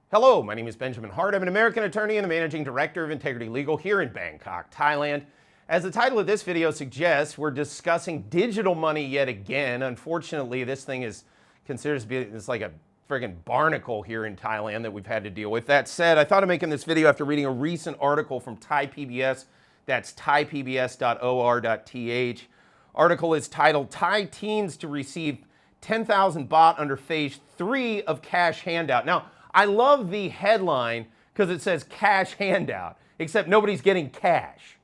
Hello, my name is Benjamin Hart. I'm an American attorney and the managing director of Integrity Legal here in Bangkok, Thailand. As the title of this video suggests, we're discussing digital money yet again. Unfortunately, this thing is considered to be it's like a friggin' barnacle here in Thailand that we've had to deal with. That said, I thought of making this video after reading a recent article from Thai PBS. That's thaipbs.or.th. Article is titled, Thai Teens to Receive 10,000 Baht Under Phase 3 of Cash Handout. Now, I love the headline because it says cash handout, except nobody's getting cash.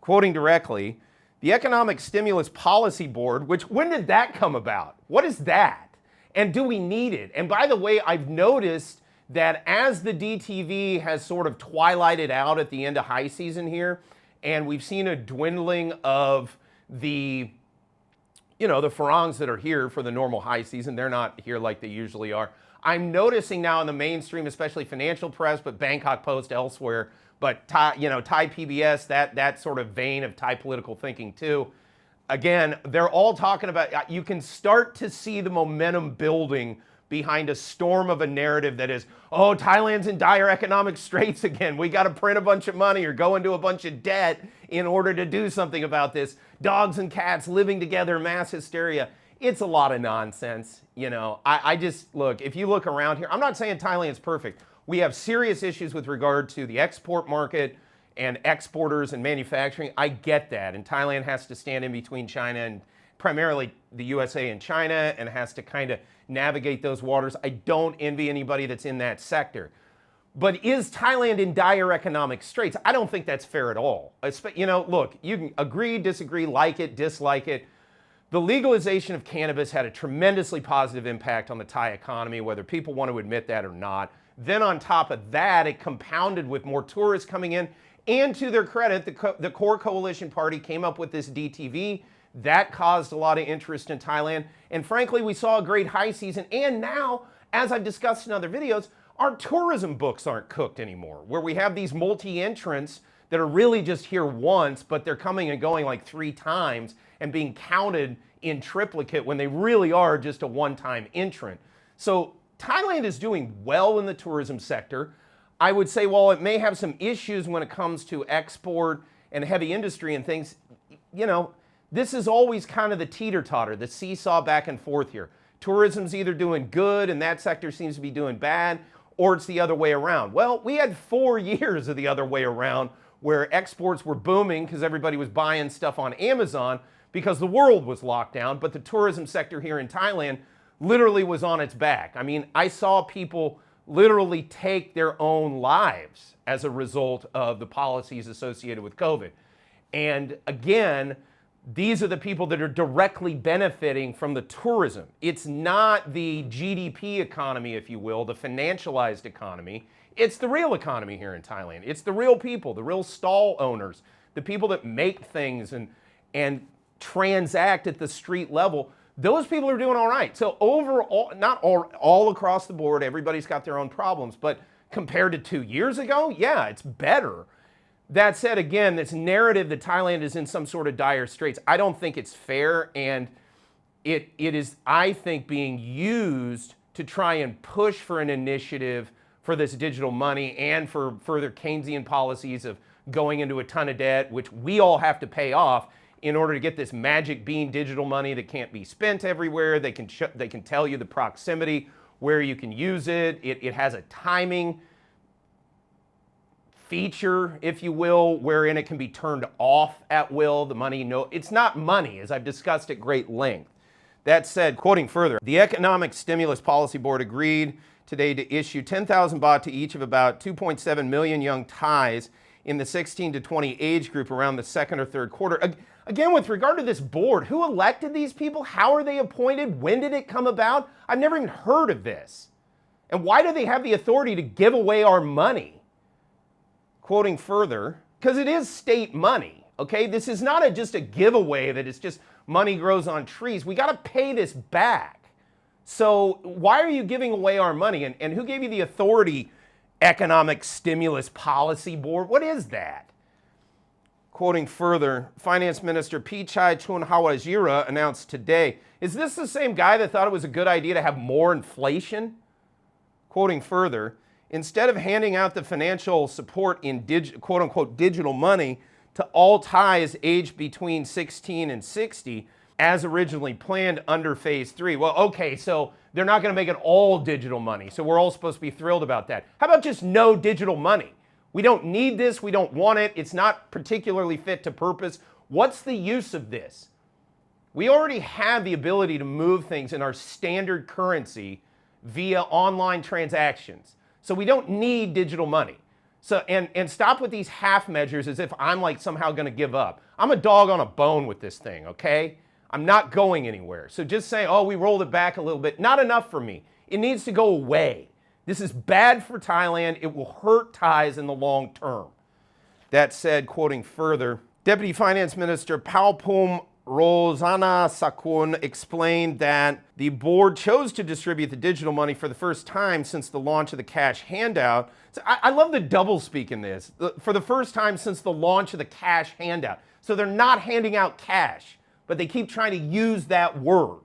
Quoting directly, the Economic Stimulus Policy Board, which, when did that come about? What is that? And do we need it? And by the way, I've noticed that as the DTV has sort of twilighted out at the end of high season here, and we've seen a dwindling of the farangs that are here for the normal high season. They're not here like they usually are. I'm noticing now in the mainstream, especially financial press, but Bangkok Post elsewhere, but Thai PBS, that sort of vein of Thai political thinking too. Again, they're all talking about, you can start to see the momentum building behind a storm of a narrative that is, oh, Thailand's in dire economic straits again. We got to print a bunch of money or go into a bunch of debt in order to do something about this. Dogs and cats living together, mass hysteria. It's a lot of nonsense. I just, look, if you look around here, I'm not saying Thailand's perfect. We have serious issues with regard to the export market and exporters and manufacturing. I get that. And Thailand has to stand in between China and primarily the USA and China and has to kind of navigate those waters. I don't envy anybody that's in that sector. But is Thailand in dire economic straits? I don't think that's fair at all. Look, you can agree, disagree, like it, dislike it. The legalization of cannabis had a tremendously positive impact on the Thai economy, whether people want to admit that or not. Then on top of that, it compounded with more tourists coming in. And to their credit, the core coalition party came up with this DTV. That caused a lot of interest in Thailand. And frankly, we saw a great high season. And now, as I've discussed in other videos, our tourism books aren't cooked anymore, where we have these multi-entrants that are really just here once, but they're coming and going like 3 times and being counted in triplicate when they really are just a one-time entrant. So Thailand is doing well in the tourism sector. I would say while it may have some issues when it comes to export and heavy industry and things, this is always kind of the teeter-totter, the seesaw back and forth here. Tourism's either doing good and that sector seems to be doing bad, or it's the other way around. Well, we had 4 years of the other way around where exports were booming because everybody was buying stuff on Amazon because the world was locked down, but the tourism sector here in Thailand literally was on its back. I mean, I saw people literally take their own lives as a result of the policies associated with COVID. And again, these are the people that are directly benefiting from the tourism. It's not the GDP economy, if you will, the financialized economy. It's the real economy here in Thailand. It's the real people, the real stall owners, the people that make things and transact at the street level. Those people are doing all right. So overall, not all across the board, everybody's got their own problems, but compared to 2 years ago, yeah, it's better. That said, again, this narrative that Thailand is in some sort of dire straits, I don't think it's fair, and it is, I think, being used to try and push for an initiative for this digital money and for further Keynesian policies of going into a ton of debt, which we all have to pay off in order to get this magic bean digital money that can't be spent everywhere. They can tell you the proximity where you can use it. It has a timing feature, if you will, wherein it can be turned off at will. The money, it's not money, as I've discussed at great length. That said, quoting further, the Economic Stimulus Policy Board agreed today to issue 10,000 baht to each of about 2.7 million young Thais in the 16 to 20 age group around the second or third quarter. Again, with regard to this board, who elected these people? How are they appointed? When did it come about? I've never even heard of this. And why do they have the authority to give away our money? Quoting further, because it is state money, okay? This is not just a giveaway that it's just money grows on trees. We got to pay this back. So why are you giving away our money? And who gave you the authority? Economic Stimulus Policy Board? What is that? Quoting further, Finance Minister Pichai Chunhawajira announced today, is this the same guy that thought it was a good idea to have more inflation? Quoting further, instead of handing out the financial support in quote-unquote digital money to all Thais aged between 16 and 60, as originally planned under phase 3. Well, okay, so they're not going to make it all digital money, so we're all supposed to be thrilled about that. How about just no digital money? We don't need this, we don't want it, it's not particularly fit to purpose. What's the use of this? We already have the ability to move things in our standard currency via online transactions. So we don't need digital money. So, and stop with these half measures as if I'm like somehow going to give up. I'm a dog on a bone with this thing, okay? I'm not going anywhere. So just saying, oh, we rolled it back a little bit, not enough for me. It needs to go away. This is bad for Thailand. It will hurt Thais in the long term. That said, quoting further, Deputy Finance Minister Palpum Rosana Sakun explained that the board chose to distribute the digital money for the first time since the launch of the cash handout. So I love the doublespeak in this. For the first time since the launch of the cash handout. So they're not handing out cash, but they keep trying to use that word.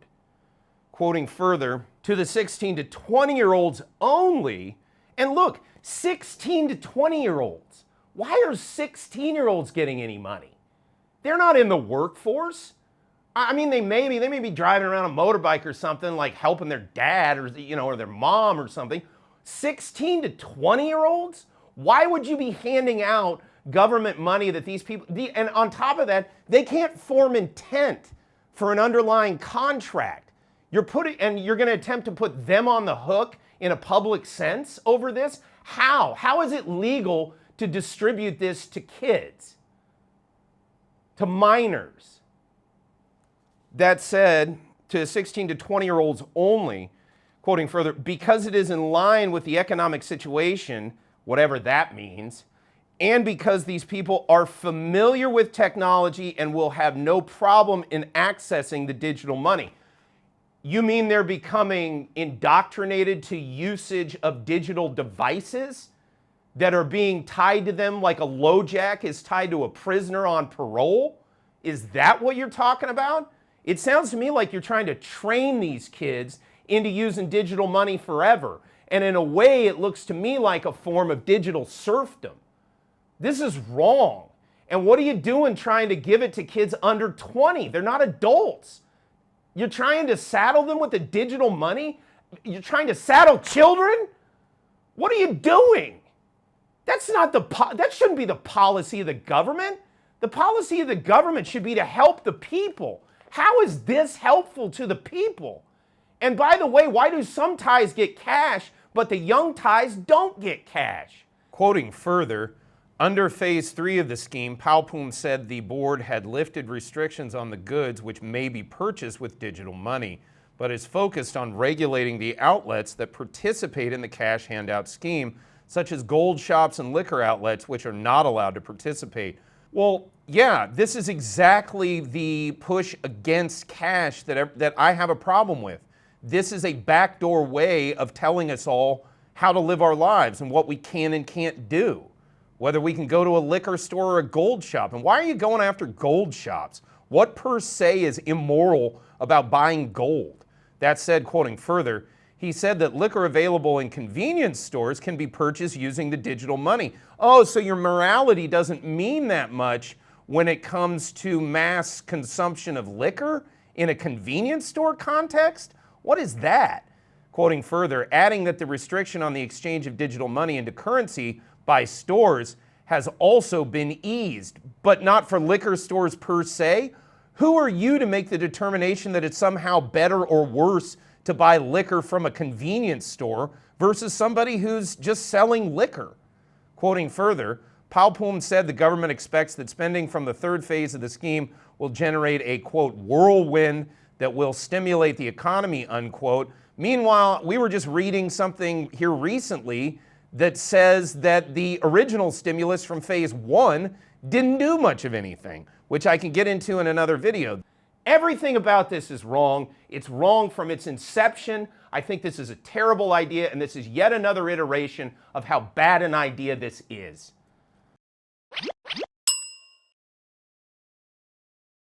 Quoting further, to the 16 to 20-year-olds only. And look, 16 to 20-year-olds. Why are 16-year-olds getting any money? They're not in the workforce. I mean, they may be driving around a motorbike or something, like helping their dad or, or their mom or something. 16 to 20-year-olds? Why would you be handing out government money that these people, and on top of that, they can't form intent for an underlying contract. You're going to attempt to put them on the hook in a public sense over this? How? How is it legal to distribute this to kids? To minors? That said, to 16 to 20-year-olds only, quoting further, because it is in line with the economic situation, whatever that means, and because these people are familiar with technology and will have no problem in accessing the digital money. You mean they're becoming indoctrinated to usage of digital devices that are being tied to them like a LoJack is tied to a prisoner on parole? Is that what you're talking about? It sounds to me like you're trying to train these kids into using digital money forever. And in a way, it looks to me like a form of digital serfdom. This is wrong. And what are you doing trying to give it to kids under 20? They're not adults. You're trying to saddle them with the digital money? You're trying to saddle children? What are you doing? That shouldn't be the policy of the government. The policy of the government should be to help the people. How is this helpful to the people? And by the way, why do some Thais get cash, but the young Thais don't get cash? Quoting further, under phase 3 of the scheme, Palpum said the board had lifted restrictions on the goods which may be purchased with digital money, but is focused on regulating the outlets that participate in the cash handout scheme, such as gold shops and liquor outlets, which are not allowed to participate. Well, yeah, this is exactly the push against cash that I have a problem with. This is a backdoor way of telling us all how to live our lives and what we can and can't do. Whether we can go to a liquor store or a gold shop. And why are you going after gold shops? What per se is immoral about buying gold? That said, quoting further, he said that liquor available in convenience stores can be purchased using the digital money. Oh, so your morality doesn't mean that much when it comes to mass consumption of liquor in a convenience store context? What is that? Quoting further, adding that the restriction on the exchange of digital money into currency by stores has also been eased, but not for liquor stores per se. Who are you to make the determination that it's somehow better or worse to buy liquor from a convenience store versus somebody who's just selling liquor? Quoting further, Palpum said the government expects that spending from the third phase of the scheme will generate a, quote, whirlwind that will stimulate the economy, unquote. Meanwhile, we were just reading something here recently that says that the original stimulus from phase 1 didn't do much of anything, which I can get into in another video. Everything about this is wrong. It's wrong from its inception. I think this is a terrible idea, and this is yet another iteration of how bad an idea this is.